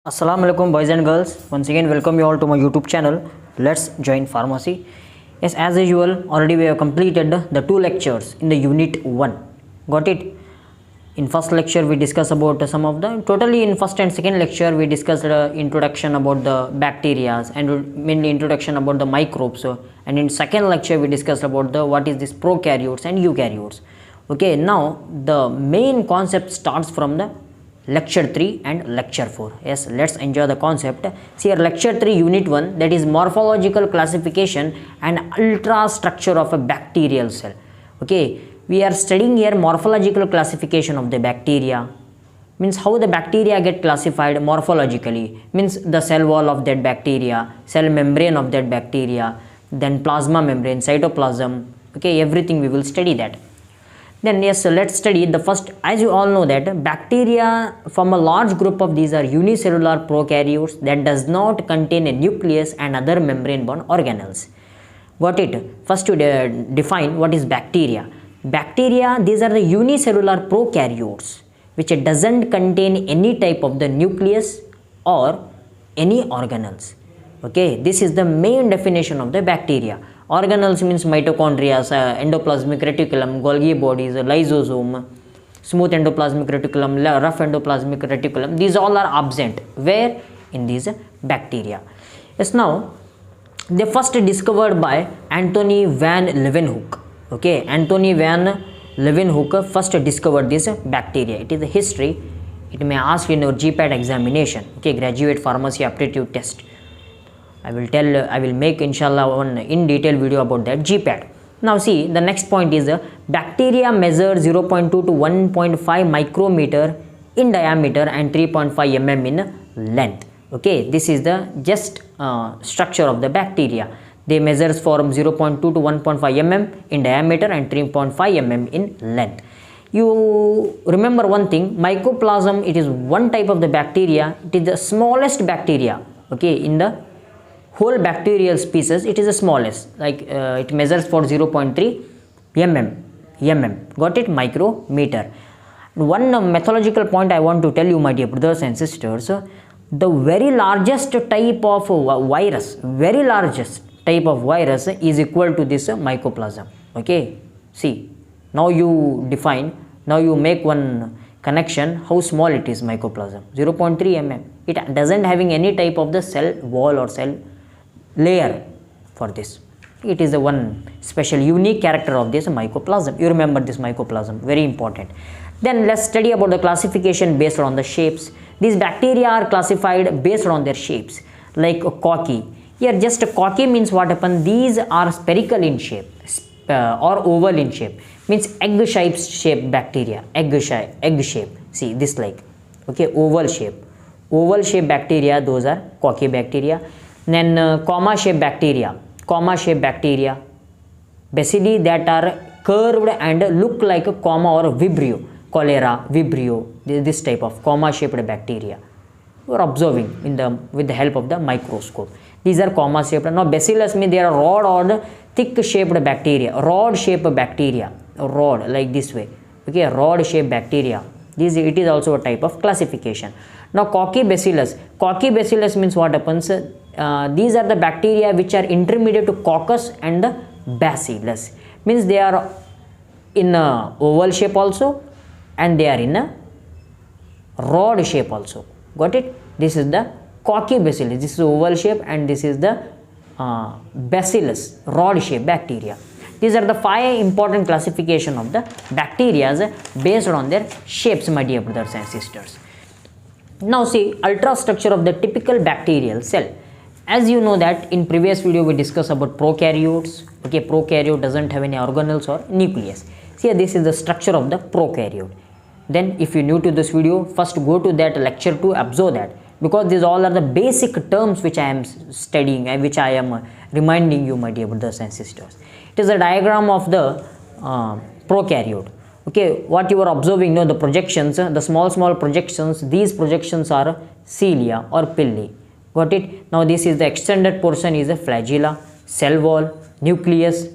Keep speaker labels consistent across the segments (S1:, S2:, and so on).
S1: Assalamu alaikum boys and girls. Once again welcome you all to my YouTube channel. Let's join pharmacy. Yes, as usual already we have completed the two lectures in the unit 1. Got it? In first lecture we discussed about some of the totally in first and second lecture we discussed introduction about the bacteria and mainly introduction about the microbes, and in second lecture we discussed about the what is this prokaryotes and eukaryotes. Okay, now the main concept starts from the lecture 3 and lecture 4. Yes, let's enjoy the concept. See here, lecture 3 unit 1, that is morphological classification and ultra structure of a bacterial cell. Okay, we are studying here morphological classification of the bacteria, means how the bacteria get classified morphologically, means the cell wall of that bacteria, cell membrane of that bacteria, then plasma membrane, cytoplasm. Okay, everything we will study that. Then yes, so let's study the first. As you all know that bacteria from a large group of these are unicellular prokaryotes that does not contain a nucleus and other membrane bound organelles. Got it? First to define what is bacteria. Bacteria, these are the unicellular prokaryotes which doesn't contain any type of the nucleus or any organelles. Okay, this is the main definition of the bacteria. Organelles means mitochondria, endoplasmic reticulum, Golgi bodies, lysosome, smooth endoplasmic reticulum, rough endoplasmic reticulum. These all are absent. Where? In these bacteria. Yes, now they first discovered by Anthony van Leeuwenhoek. Okay, Anthony van Leeuwenhoek first discovered this bacteria. It is a history. It may ask in your GPAT examination. Okay, graduate pharmacy aptitude test. I will make inshallah one in detail video about that GPAT. Now see, the next point is bacteria measure 0.2 to 1.5 micrometer in diameter and 3.5 mm in length. Okay, this is the just structure of the bacteria. They measures from 0.2 to 1.5 mm in diameter and 3.5 mm in length. You remember one thing, mycoplasm, it is one type of the bacteria. It is the smallest bacteria. Okay, in the whole bacterial species, it is the smallest, like it measures for 0.3 mm. Got it? Micrometer. One methodological point I want to tell you, my dear brothers and sisters, the very largest type of virus, is equal to this mycoplasm. Okay, see, now you define, now you make one connection how small it is. Mycoplasm 0.3 mm. It doesn't having any type of the cell wall or cell layer for this. It is the one special unique character of this mycoplasm. You remember this mycoplasm, very important. Then let's study about the classification based on the shapes. These bacteria are classified based on their shapes, like Cocci. Here just Cocci means what happened, these are spherical in shape or oval in shape, means egg shape bacteria, egg shape. See this, like, okay, oval shape bacteria, those are Cocci bacteria. Then comma shape bacteria, bacilli that are curved and look like a comma or a vibrio, cholera, vibrio, this type of comma shaped bacteria. You are observing with the help of the microscope. These are comma shaped. Now bacillus means they are rod or thick shaped bacteria, rod shaped bacteria, rod like this way. Okay, rod shaped bacteria. It is also a type of classification. Now Cocci bacillus means what happens, these are the bacteria which are intermediate to coccus and the bacillus, means they are in a oval shape also and they are in a rod shape also. Got it? This is the Cocci bacillus, this is oval shape, and this is the bacillus, rod shape bacteria. These are the 5 important classification of the bacteria based on their shapes, my dear brothers and sisters. Now see, ultrastructure of the typical bacterial cell. As you know that in previous video we discussed about prokaryotes. Okay, prokaryote doesn't have any organelles or nucleus. See, this is the structure of the prokaryote. Then if you're new to this video, first go to that lecture to observe that, because these all are the basic terms which I am studying and which I am reminding you, my dear brothers and sisters. It is a diagram of the prokaryote. Okay, what you are observing, the projections, the small projections, these projections are cilia or pili. Got it? Now this is the extended portion is a flagella, cell wall, nucleus,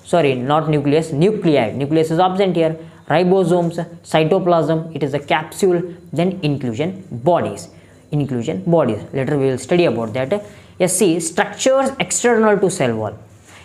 S1: sorry, not nucleus, nuclei. Nucleus is absent here. Ribosomes, cytoplasm, it is a capsule, then inclusion bodies. inclusion bodies. Later we will study about that. Yes, see, structures external to cell wall.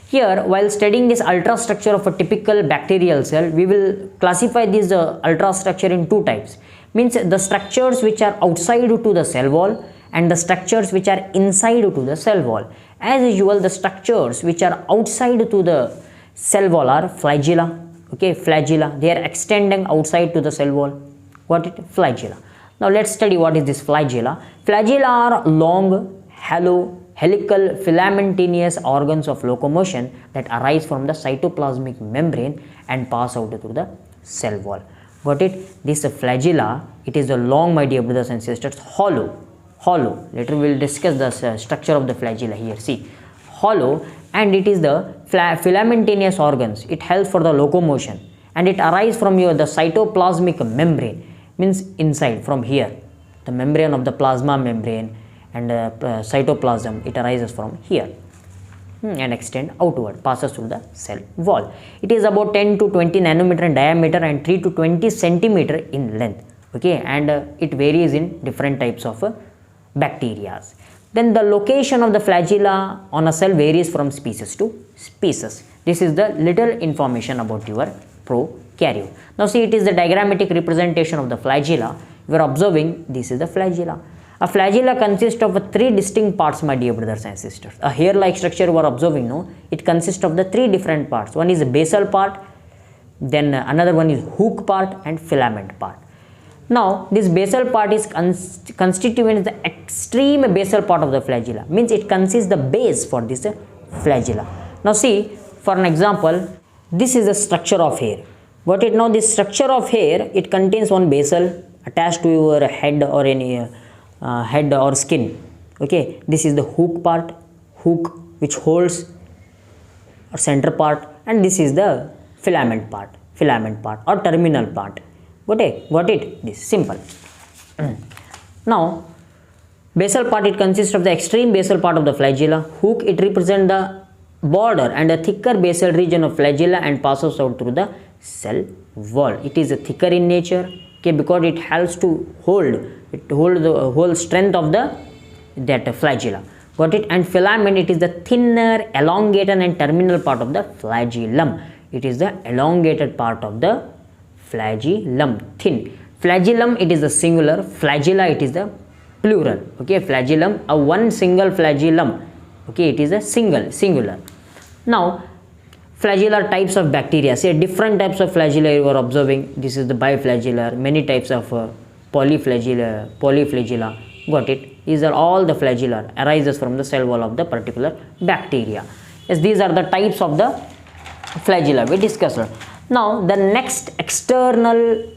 S1: Here, while studying this ultrastructure of a typical bacterial cell, we will classify this ultrastructure in two types. Means the structures which are outside to the cell wall and the structures which are inside to the cell wall. As usual, the structures which are outside to the cell wall are flagella. Okay, flagella. They are extending outside to the cell wall. Got it? Flagella. Now let's study what is this flagella. Flagella are long, hollow, helical, filamentous organs of locomotion that arise from the cytoplasmic membrane and pass out through the cell wall. Got it? This flagella, it is a long, my dear brothers and sisters, hollow. Later we will discuss the structure of the flagella here. See, hollow, and it is the filamentous organs. It helps for the locomotion and it arises from the cytoplasmic membrane. Means inside, from here, the membrane of the plasma membrane and cytoplasm, it arises from here and extend outward, passes through the cell wall. It is about 10 to 20 nanometer in diameter and 3 to 20 centimeter in length. Okay, and it varies in different types of bacteria. Then the location of the flagella on a cell varies from species to species. This is the little information about your prokaryote. Now see, it is the diagrammatic representation of the flagella. You are observing, this is the flagella. A flagella consists of three distinct parts, my dear brothers and sisters. A hair-like structure you are observing, no? It consists of the three different parts. One is the basal part, then another one is hook part and filament part. Now, this basal part is constituent the extreme basal part of the flagella. Means it consists the base for this flagella. Now see, for an example, this is the structure of hair. Got it? Now this structure of hair, it contains one basal attached to your head or any head or skin. Okay, this is the hook part, hook which holds or center part, and this is the filament part or terminal part. Got it? This is simple. Now, basal part, it consists of the extreme basal part of the flagella. Hook, it represents the border and a thicker basal region of flagella and passes out through the cell wall. It is thicker in nature, okay, because it helps to hold the whole strength of that flagella. Got it? And filament, it is the thinner, elongated and terminal part of the flagellum. It is the elongated part of the flagellum, thin. Flagellum, it is the singular. Flagella, it is the plural. Okay, flagellum, a one single flagellum. Okay, it is a singular. Now, flagellar types of bacteria. Say different types of flagella you are observing. This is the biflagellar, many types of polyflagella. Got it? These are all the flagella arises from the cell wall of the particular bacteria. Yes, these are the types of the flagella we discussed. Now the next external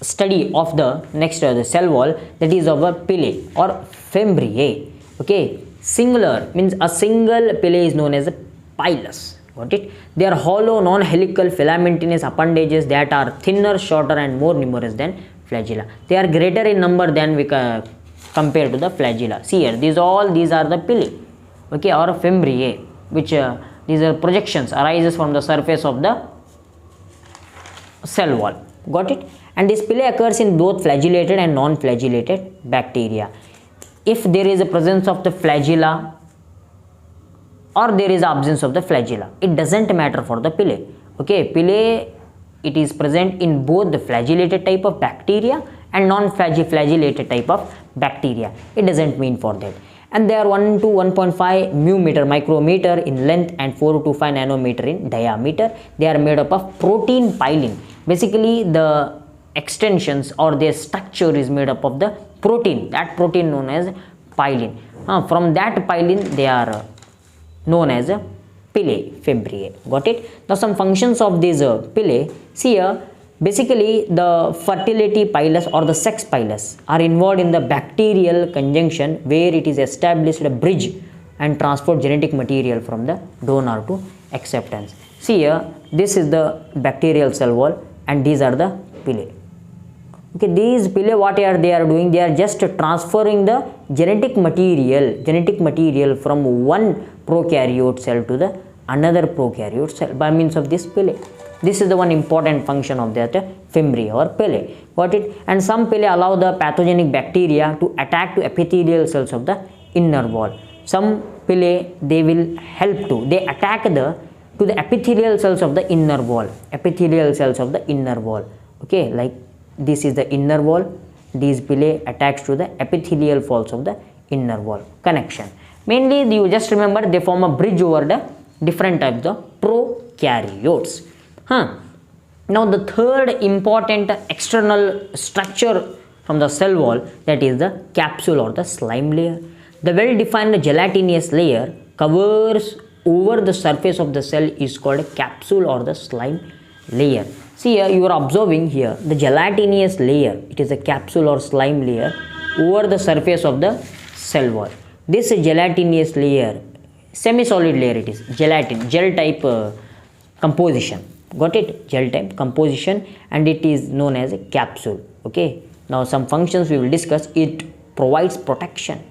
S1: study of the the cell wall, that is of a pili or fimbriae. Okay, singular means a single pili is known as a pilus. Got it? They are hollow, non-helical, filamentous appendages that are thinner, shorter and more numerous than flagella. They are greater in number than we compared to the flagella. See here, these are the pili, okay, or fimbriae, which these are projections arises from the surface of the cell wall. Got it? And this pili occurs in both flagellated and non-flagellated bacteria. If there is a presence of the flagella or there is absence of the flagella, it doesn't matter for the pili. Okay, pili, it is present in both the flagellated type of bacteria and non-flagellated type of bacteria. It doesn't mean for that. And they are 1 to 1.5 micrometer in length and 4 to 5 nanometer in diameter. They are made up of protein pilin. Basically, the extensions or their structure is made up of the protein. That protein known as pilin. From that pilin, they are known as a pili, fimbriae. Got it? Now some functions of these pili. See here, basically the fertility pilus or the sex pilus are involved in the bacterial conjunction, where it is established a bridge and transport genetic material from the donor to acceptance. See here, this is the bacterial cell wall and these are the pili. Okay, these pili, what they are doing, they are just transferring the genetic material from one prokaryote cell to the another prokaryote cell by means of this pili. This is the one important function of that fimbriae or pili. Got it? And some pili allow the pathogenic bacteria to attack to epithelial cells of the inner wall. Some pili, they will help to, they attack to the epithelial cells of the inner wall. Epithelial cells of the inner wall. Okay, like this is the inner wall. These pili attacks to the epithelial walls of the inner wall connection. Mainly, you just remember they form a bridge over the different types of prokaryotes. Now the third important external structure from the cell wall, that is the capsule or the slime layer. The well-defined gelatinous layer covers over the surface of the cell is called a capsule or the slime layer. See here, you are observing here the gelatinous layer. It is a capsule or slime layer over the surface of the cell wall. This gelatinous layer, semi-solid layer, it is gelatin, gel type composition. Got it? Gel type composition, and it is known as a capsule. Okay. Now some functions we will discuss. It provides protection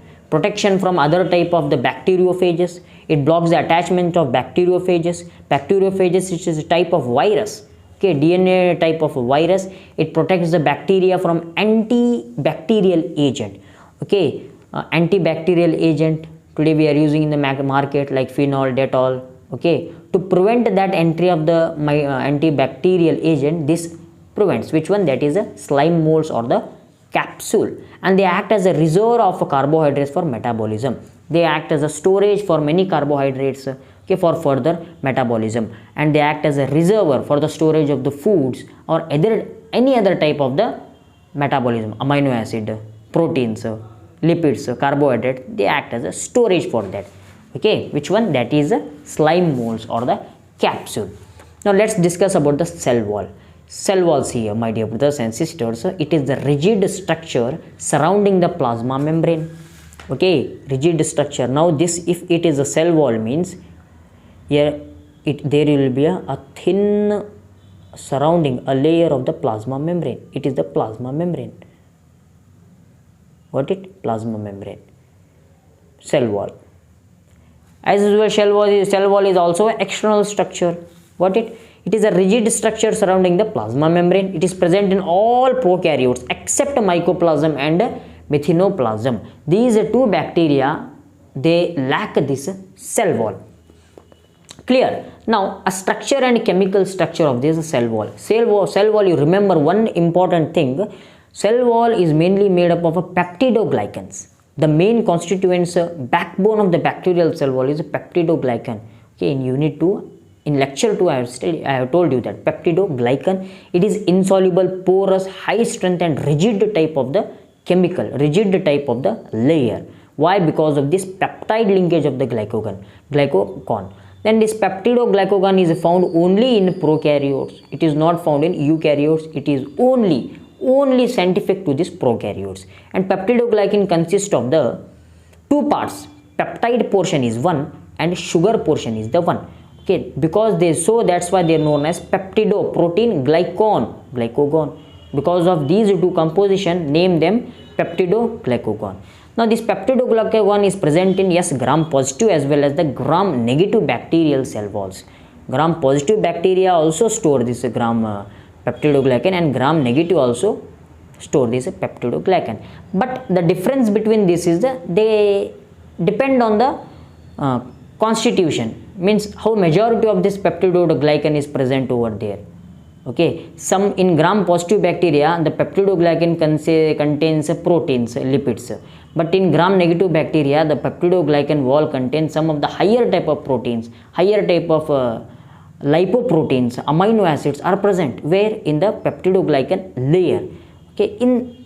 S1: from other type of the bacteriophages. It blocks the attachment of bacteriophages. Bacteriophages, which is a type of virus. Okay, DNA type of virus. It protects the bacteria from antibacterial agent. Okay, antibacterial agent today we are using in the market like phenol, Dettol. Okay, to prevent that entry of the antibacterial agent, this prevents which one? That is the slime molds or the capsule, and they act as a reservoir of carbohydrates for metabolism. They act as a storage for many carbohydrates, okay, for further metabolism, and they act as a reservoir for the storage of the foods or any other type of the metabolism, amino acid, proteins, lipids, carbohydrates. They act as a storage for that. Okay, which one? That is the slime molds or the capsule. Now let's discuss about the cell wall. Cell walls here, my dear brothers and sisters, it is the rigid structure surrounding the plasma membrane. Okay, rigid structure. Now this, if it is a cell wall, means here there will be a thin surrounding, a layer of the plasma membrane. It is the plasma membrane. Got it? Plasma membrane. Cell wall. As usual, cell wall is also an external structure. Got it? It is a rigid structure surrounding the plasma membrane. It is present in all prokaryotes except mycoplasm and methanoplasm. These two bacteria, they lack this cell wall. Clear? Now, a structure and chemical structure of this cell wall. Cell wall, you remember one important thing. Cell wall is mainly made up of peptidoglycans. The main constituents, backbone of the bacterial cell wall is peptidoglycan. Okay, in unit 2, in lecture 2, I have told you that peptidoglycan, it is insoluble, porous, high strength and rigid type of the chemical, rigid type of the layer. Why? Because of this peptide linkage of the glycogen. Then this peptidoglycogen is found only in prokaryotes. It is not found in eukaryotes. It is only scientific to this prokaryotes. And peptidoglycan consists of the two parts. Peptide portion is one and sugar portion is the one. Okay, because that's why they are known as peptido, protein, glycogen. Because of these two composition, name them peptidoglycogen. Now this peptidoglycogen is present in gram positive as well as the gram negative bacterial cell walls. Gram positive bacteria also store this gram peptidoglycan, and gram negative also store this peptidoglycan. But the difference between this is they depend on the constitution, means how majority of this peptidoglycan is present over there. Okay, some in gram positive bacteria the peptidoglycan contains proteins, lipids, but in gram negative bacteria the peptidoglycan wall contains some of the higher type of proteins, higher type of lipoproteins, amino acids are present. Where? In the peptidoglycan layer. Okay,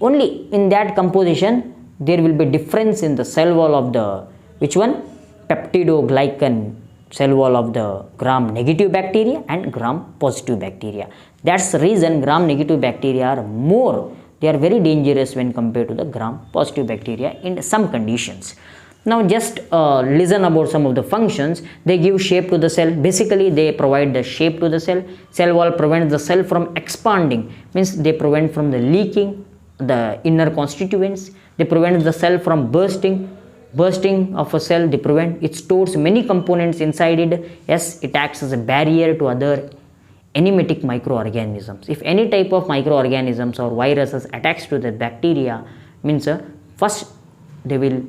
S1: only in that composition there will be difference in the cell wall of the which one? Peptidoglycan cell wall of the gram negative bacteria and gram positive bacteria. That's the reason gram negative bacteria are more, they are very dangerous when compared to the gram positive bacteria in some conditions. Now just listen about some of the functions. They give shape to the cell. Basically they provide the shape to the cell. Cell wall prevents the cell from expanding, means they prevent from the leaking the inner constituents. They prevent the cell from bursting of a cell. They prevent. It stores many components inside it. Yes, it acts as a barrier to other enigmatic microorganisms. If any type of microorganisms or viruses attacks to the bacteria, means first they will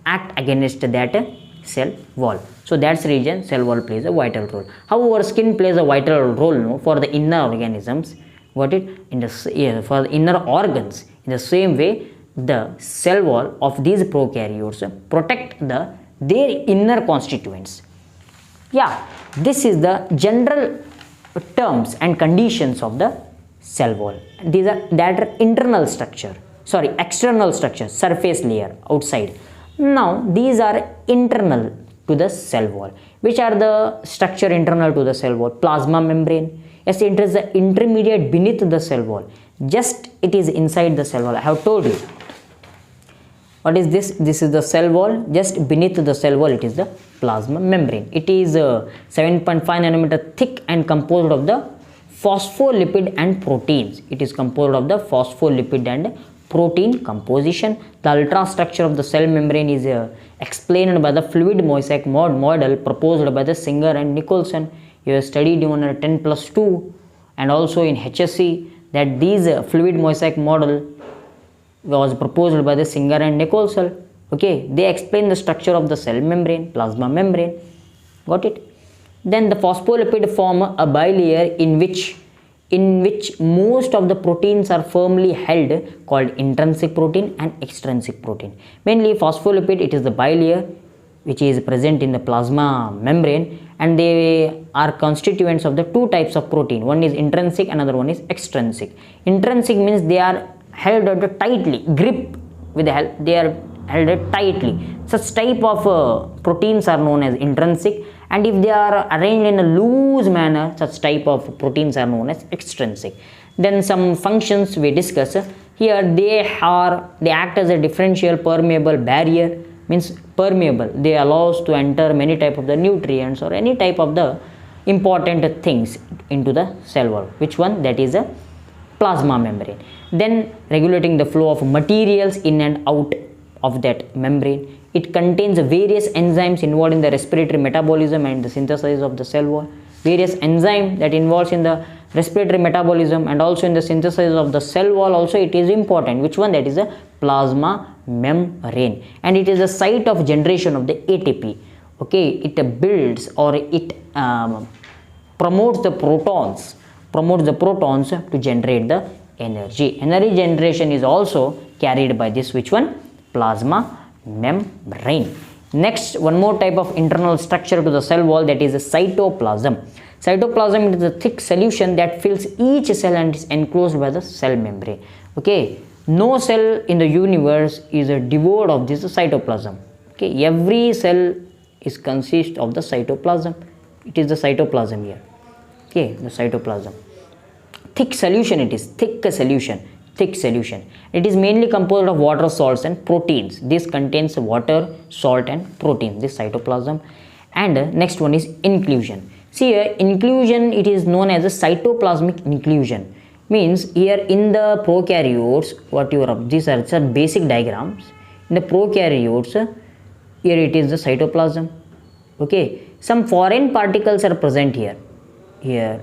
S1: act against that cell wall. So that's the reason cell wall plays a vital role. However, skin plays a vital role, no, for the inner organisms. Got it? For the inner organs. In the same way, the cell wall of these prokaryotes protect their inner constituents. Yeah, this is the general terms and conditions of the cell wall. These are that are internal structure, external structure, surface layer outside. Now these are internal to the cell wall. Which are the structure internal to the cell wall? Plasma membrane. Yes, it is the intermediate beneath the cell wall. Just it is inside the cell wall. I have told you. What is this? This is the cell wall. Just beneath the cell wall, it is the plasma membrane. It is 7.5 nanometer thick and composed of the phospholipid and proteins. It is composed of the phospholipid and protein composition. The ultrastructure of the cell membrane is explained by the fluid mosaic model proposed by the Singer and Nicholson. You have studied in 10+2 and also in HSC that these fluid mosaic model was proposed by the Singer and Nicholson. Okay, they explain the structure of the cell membrane, plasma membrane. Got it? Then the phospholipid form a bilayer in which most of the proteins are firmly held, called intrinsic protein and extrinsic protein. Mainly phospholipid, it is the bilayer which is present in the plasma membrane, and they are constituents of the two types of protein. One is intrinsic, another one is extrinsic. Intrinsic means they are held tightly, grip with the help, they are held tightly. Such type of proteins are known as intrinsic, and if they are arranged in a loose manner, such type of proteins are known as extrinsic. Then some functions we discuss here. They act as a differential permeable barrier, means permeable, they allow us to enter many type of the nutrients or any type of the important things into the cell wall. Which one? That is a plasma membrane. Then regulating the flow of materials in and out of that membrane. It contains various enzymes involved in the respiratory metabolism and the synthesis of the cell wall. Various enzyme that involves in the respiratory metabolism and also in the synthesis of the cell wall also it is important. Which one? That is a plasma membrane, and it is a site of generation of the ATP. Okay, it builds or it promotes the protons to generate the energy. Energy generation is also carried by this, which one? Plasma membrane. Next, one more type of internal structure to the cell wall, that is a cytoplasm. Cytoplasm is a thick solution that fills each cell and is enclosed by the cell membrane. Okay, no cell in the universe is devoid of this cytoplasm. Okay, every cell is consist of the cytoplasm. It is the cytoplasm here. Okay, the cytoplasm. Thick solution, it is thick solution. It is mainly composed of water, salts and proteins. This contains water, salt and protein, this cytoplasm. And next one is inclusion. See here, inclusion, it is known as a cytoplasmic inclusion. Means here in the prokaryotes, what you are, these are some basic diagrams. In the prokaryotes, here it is the cytoplasm. Okay, some foreign particles are present here. Here,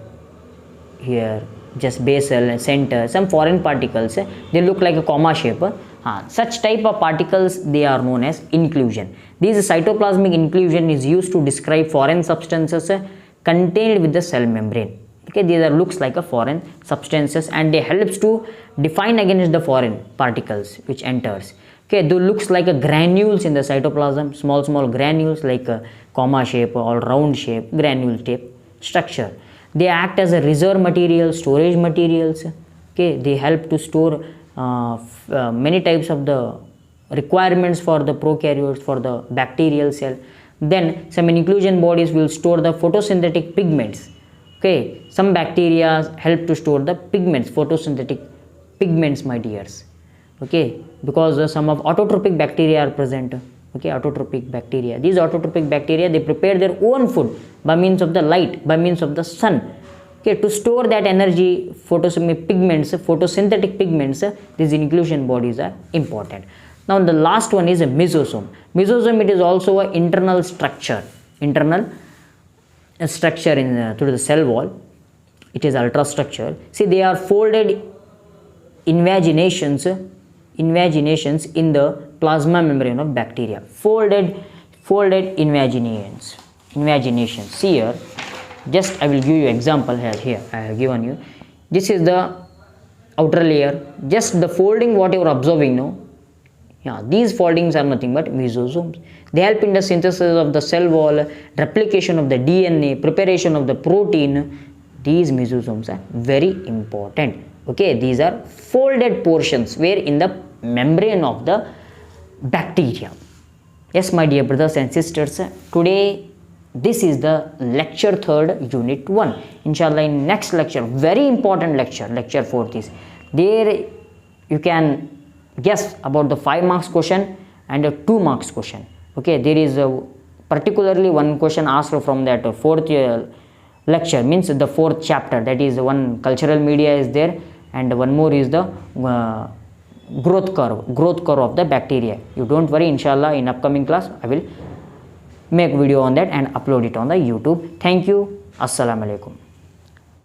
S1: just basal and center, some foreign particles, they look like a comma shape. Such type of particles, they are known as inclusion. This cytoplasmic inclusion is used to describe foreign substances contained with the cell membrane. Okay, these are looks like a foreign substances, and they helps to define against the foreign particles which enters. Okay, they looks like a granules in the cytoplasm, small granules like a comma shape or round shape, granule shape structure. They act as a reserve material, storage materials. Okay, they help to store many types of the requirements for the prokaryotes, for the bacterial cell. Then some inclusion bodies will store the photosynthetic pigments. Okay, some bacteria help to store the pigments, photosynthetic pigments, my dears. Okay, because some of autotrophic bacteria are present. Okay, autotrophic bacteria. These autotrophic bacteria, they prepare their own food by means of the light, by means of the sun. Okay, to store that energy, photosynthetic pigments, these inclusion bodies are important. Now the last one is a mesosome. Mesosome, it is also an internal structure in through the cell wall. it is ultrastructure. See, they are folded invaginations in the plasma membrane of bacteria. Folded invaginations. See here, just I will give you example here I have given you. This is the outer layer, just the folding what you are observing now. Yeah, these foldings are nothing but mesosomes. They help in the synthesis of the cell wall, replication of the DNA, preparation of the protein. These mesosomes are very important. Okay, these are folded portions where in the membrane of the bacteria. Yes, my dear brothers and sisters, today this is the lecture 3rd, unit 1. Inshallah, in next lecture, very important lecture, lecture 4th is there. You can guess about the 5 marks question and a 2 marks question. Okay, there is particularly one question asked from that 4th lecture, means the 4th chapter, that is one cultural media is there, and one more is the growth curve of the bacteria. You don't worry, inshallah in upcoming class I will make video on that and upload it on the YouTube. Thank you. Assalamu alaikum.